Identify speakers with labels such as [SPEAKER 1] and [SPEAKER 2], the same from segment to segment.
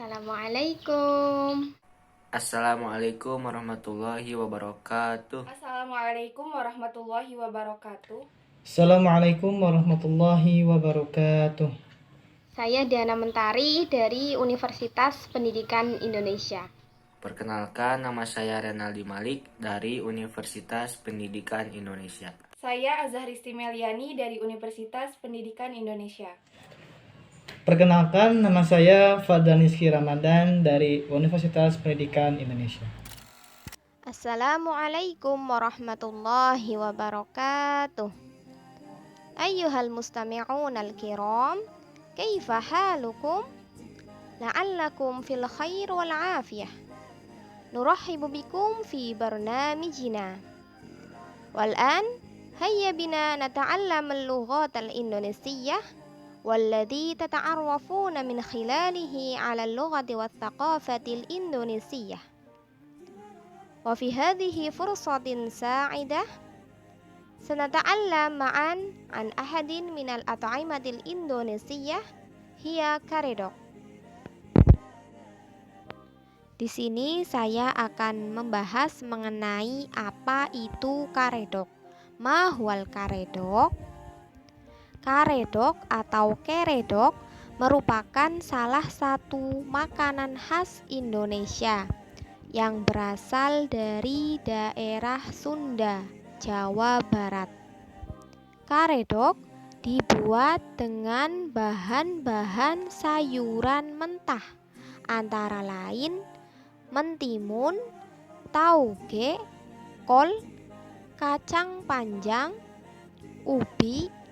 [SPEAKER 1] Assalamualaikum.
[SPEAKER 2] Assalamualaikum warahmatullahi wabarakatuh.
[SPEAKER 3] Assalamualaikum warahmatullahi wabarakatuh.
[SPEAKER 4] Assalamualaikum warahmatullahi wabarakatuh.
[SPEAKER 1] Saya Diana Mentari dari Universitas Pendidikan Indonesia.
[SPEAKER 2] Perkenalkan, nama saya Renaldi Malik dari Universitas Pendidikan Indonesia.
[SPEAKER 3] Saya Azahristi Meliani dari Universitas Pendidikan Indonesia.
[SPEAKER 4] Perkenalkan, nama saya Fadaniski Ramadan dari Universitas Pendidikan Indonesia.
[SPEAKER 1] Assalamualaikum warahmatullahi wabarakatuh. Ayyuhal mustami'un al-kiram, kaifa halukum? La'allakum fil khair wal afiyah. Nurahhibu bikum fi barnamijina. Wal'an, hayya bina nata'allam al-lughat al-indonesiyah والذي تتعرفون من خلاله على اللغة والثقافة الإندونيسية. وفي هذه فرصة سعيدة سنتعلم معا عن أحد من الأطعمة الإندونيسية هي karedok. Di sini saya akan membahas mengenai apa itu karedok. Ma huwal karedok? Karedok atau keredok merupakan salah satu makanan khas Indonesia yang berasal dari daerah Sunda, Jawa Barat. Karedok dibuat dengan bahan-bahan sayuran mentah, antara lain mentimun, tauge, kol, kacang panjang, ubi,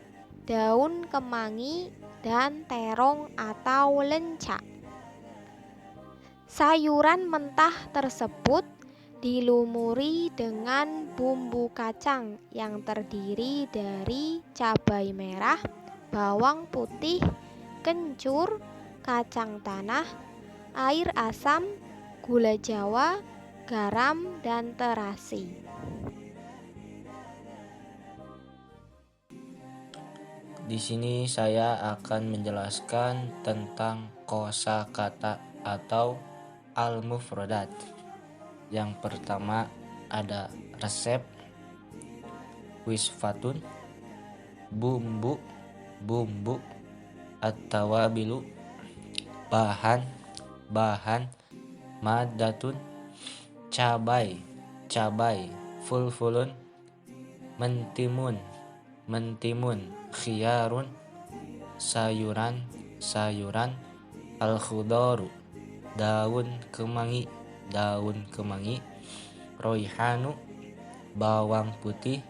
[SPEAKER 1] daun kemangi, dan terong atau lencak. Sayuran mentah tersebut dilumuri dengan bumbu kacang yang terdiri dari cabai merah, bawang putih, kencur, kacang tanah, air asam, gula jawa, garam, dan terasi.
[SPEAKER 2] Di sini saya akan menjelaskan tentang kosakata atau al-mufradat. Yang pertama ada resep, wisfatun, bumbu, at-tawabilu, bahan, madatun, cabai, fulfulun, mentimun, khiyarun, sayuran, al-khudaru, daun kemangi, roihanu, bawang putih,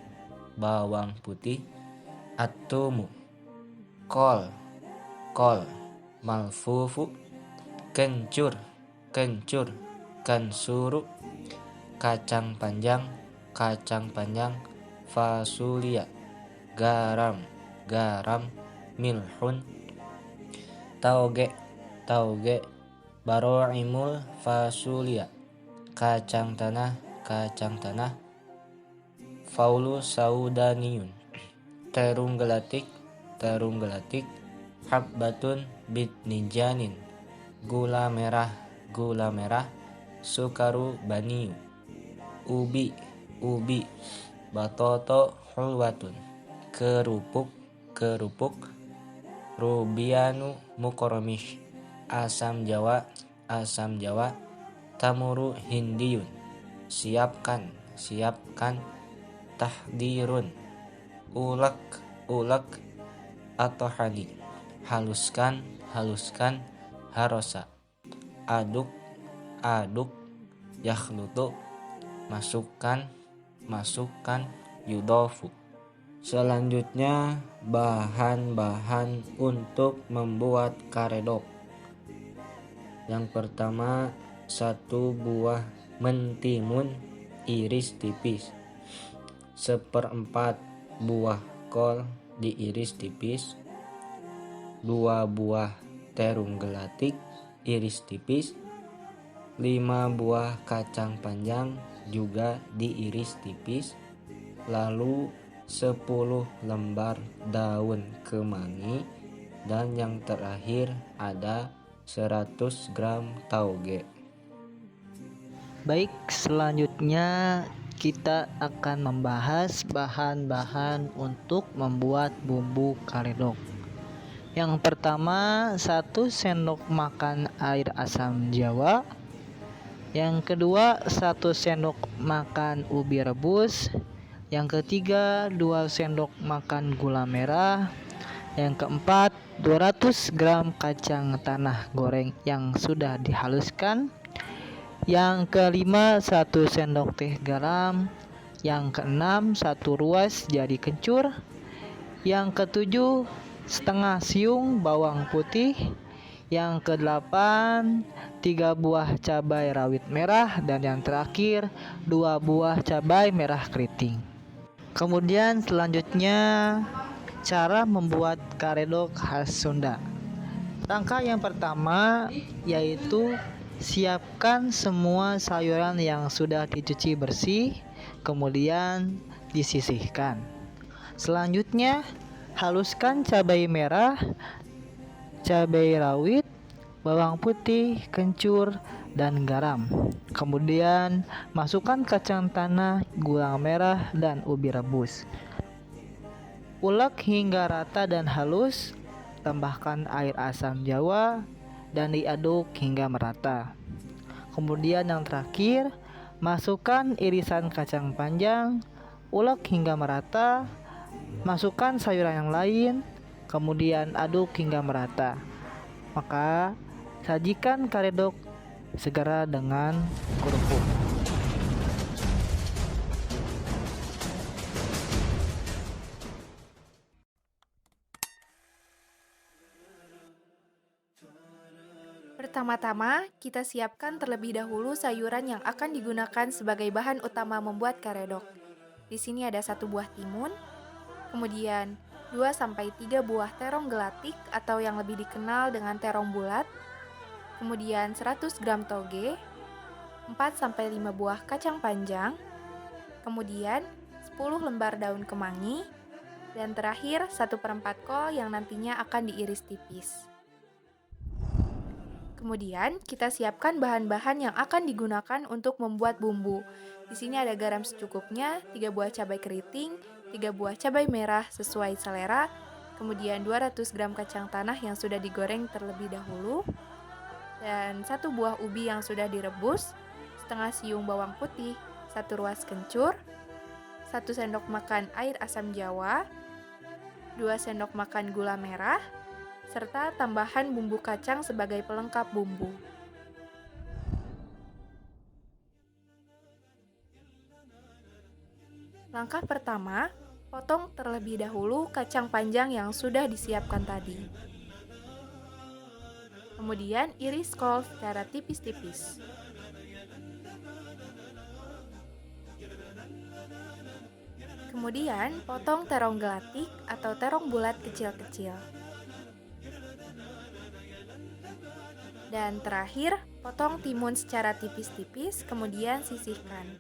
[SPEAKER 2] atumu, kol, malfufu, kencur, kansuru, kacang panjang, fasulia, garam, milhun, tauge, baro'imul fasulia, kacang tanah, faulu saudaniyun, terung gelatik, habbatun bitnijanin, gula merah, sukaru baniu, ubi, batoto hulwatun, kerupuk, rubianu mukoromish, asam jawa, tamuru hindiyun, siapkan, tahdirun, ulek atau hadi, haluskan, harosa, aduk, yakhlutu, masukkan, yudofu. Selanjutnya bahan-bahan untuk membuat karedok. Yang pertama, 1 buah mentimun iris tipis, 1/4 buah kol diiris tipis, 2 buah terung gelatik iris tipis, 5 buah kacang panjang juga diiris tipis, lalu 10 lembar daun kemangi, dan yang terakhir ada 100 gram tauge.
[SPEAKER 4] Baik, selanjutnya kita akan membahas bahan-bahan untuk membuat bumbu karedok. Yang pertama, 1 sendok makan air asam jawa. Yang kedua, 1 sendok makan ubi rebus. Yang ketiga, 2 sendok makan gula merah. Yang keempat, 200 gram kacang tanah goreng yang sudah dihaluskan. Yang kelima, 1 sendok teh garam. Yang keenam, 1 ruas jari kencur. Yang ketujuh, setengah siung bawang putih. Yang kedelapan, 3 buah cabai rawit merah. Dan yang terakhir, 2 buah cabai merah keriting. Kemudian selanjutnya, cara membuat karedok khas Sunda. Langkah yang pertama yaitu siapkan semua sayuran yang sudah dicuci bersih, kemudian disisihkan. Selanjutnya, haluskan cabai merah, cabai rawit, bawang putih, kencur, dan garam. Kemudian, masukkan kacang tanah, gula merah, dan ubi rebus. Ulek hingga rata dan halus, tambahkan air asam jawa, dan diaduk hingga merata. Kemudian yang terakhir, masukkan irisan kacang panjang, ulek hingga merata, masukkan sayuran yang lain, kemudian aduk hingga merata. Maka sajikan karedok segera dengan kerupuk.
[SPEAKER 3] Pertama-tama, kita siapkan terlebih dahulu sayuran yang akan digunakan sebagai bahan utama membuat karedok. Di sini ada 1 buah timun, kemudian 2-3 buah terong gelatik atau yang lebih dikenal dengan terong bulat, kemudian 100 gram toge, 4-5 buah kacang panjang, kemudian 10 lembar daun kemangi, dan terakhir 1/4 kol yang nantinya akan diiris tipis. Kemudian, kita siapkan bahan-bahan yang akan digunakan untuk membuat bumbu. Di sini ada garam secukupnya, 3 buah cabai keriting, 3 buah cabai merah sesuai selera, kemudian 200 gram kacang tanah yang sudah digoreng terlebih dahulu, dan 1 buah ubi yang sudah direbus, setengah siung bawang putih, 1 ruas kencur, 1 sendok makan air asam jawa, 2 sendok makan gula merah, serta tambahan bumbu kacang sebagai pelengkap bumbu. Langkah pertama, potong terlebih dahulu kacang panjang yang sudah disiapkan tadi. Kemudian iris kol secara tipis-tipis. Kemudian potong terong gelatik atau terong bulat kecil-kecil. Dan terakhir, potong timun secara tipis-tipis, kemudian sisihkan.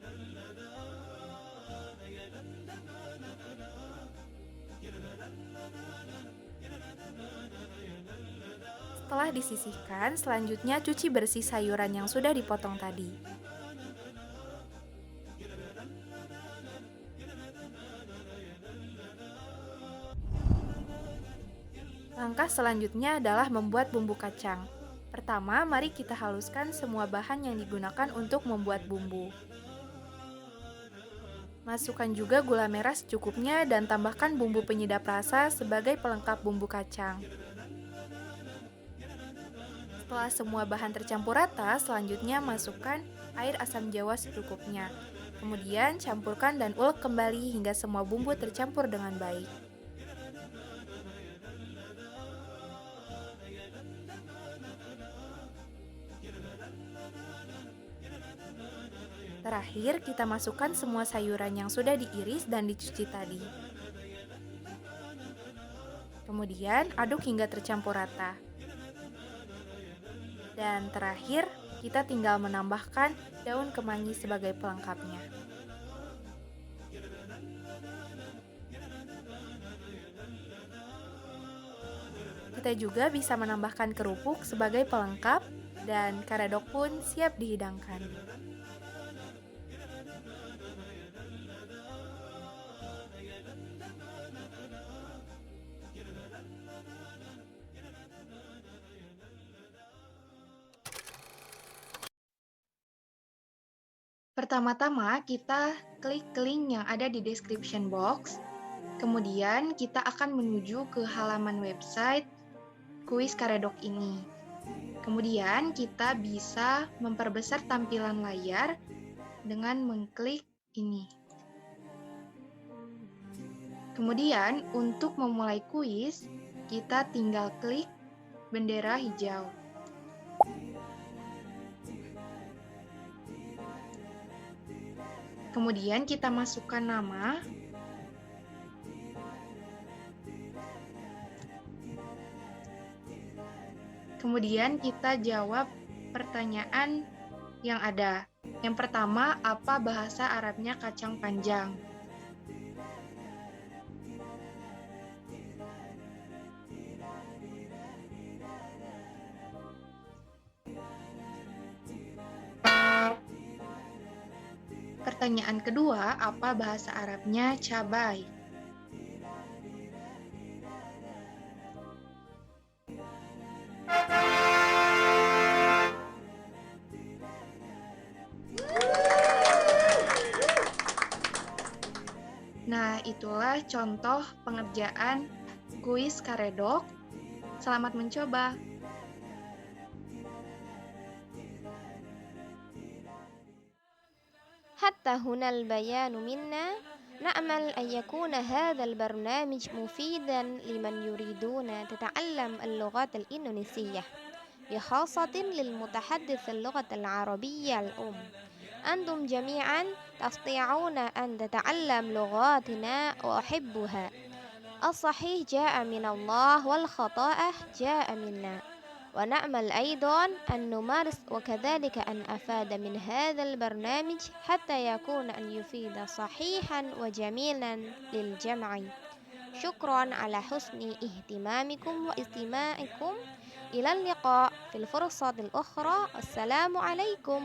[SPEAKER 3] Setelah disisihkan, selanjutnya cuci bersih sayuran yang sudah dipotong tadi. Langkah selanjutnya adalah membuat bumbu kacang. Pertama, mari kita haluskan semua bahan yang digunakan untuk membuat bumbu. Masukkan juga gula merah secukupnya dan tambahkan bumbu penyedap rasa sebagai pelengkap bumbu kacang. Setelah semua bahan tercampur rata, selanjutnya masukkan air asam jawa secukupnya. Kemudian campurkan dan ulek kembali hingga semua bumbu tercampur dengan baik. Terakhir, kita masukkan semua sayuran yang sudah diiris dan dicuci tadi. Kemudian, aduk hingga tercampur rata. Dan terakhir, kita tinggal menambahkan daun kemangi sebagai pelengkapnya. Kita juga bisa menambahkan kerupuk sebagai pelengkap dan karedok pun siap dihidangkan. Pertama-tama kita klik link yang ada di description box. Kemudian kita akan menuju ke halaman website kuis karedok ini. Kemudian kita bisa memperbesar tampilan layar dengan mengklik ini. Kemudian untuk memulai kuis, kita tinggal klik bendera hijau. Kemudian kita masukkan nama. Kemudian kita jawab pertanyaan yang ada. Yang pertama, apa bahasa Arabnya kacang panjang? Pertanyaan kedua, apa bahasa Arabnya cabai? Nah, itulah contoh pengerjaan kuis karedok. Selamat mencoba!
[SPEAKER 1] حتى هنا البيان منا. نأمل أن يكون هذا البرنامج مفيدا لمن يريدون تتعلم اللغات الإندونيسية، بخاصة للمتحدث اللغة العربية الأم. أنتم جميعا تستطيعون أن تتعلم لغاتنا وأحبها. الصحيح جاء من الله والخطأ جاء منا، ونأمل أيضا أن نمارس وكذلك أن أفاد من هذا البرنامج حتى يكون أن يفيد صحيحا وجميلا للجمع. شكرا على حسن اهتمامكم واستماعكم. إلى اللقاء في الفرصة الأخرى. السلام عليكم.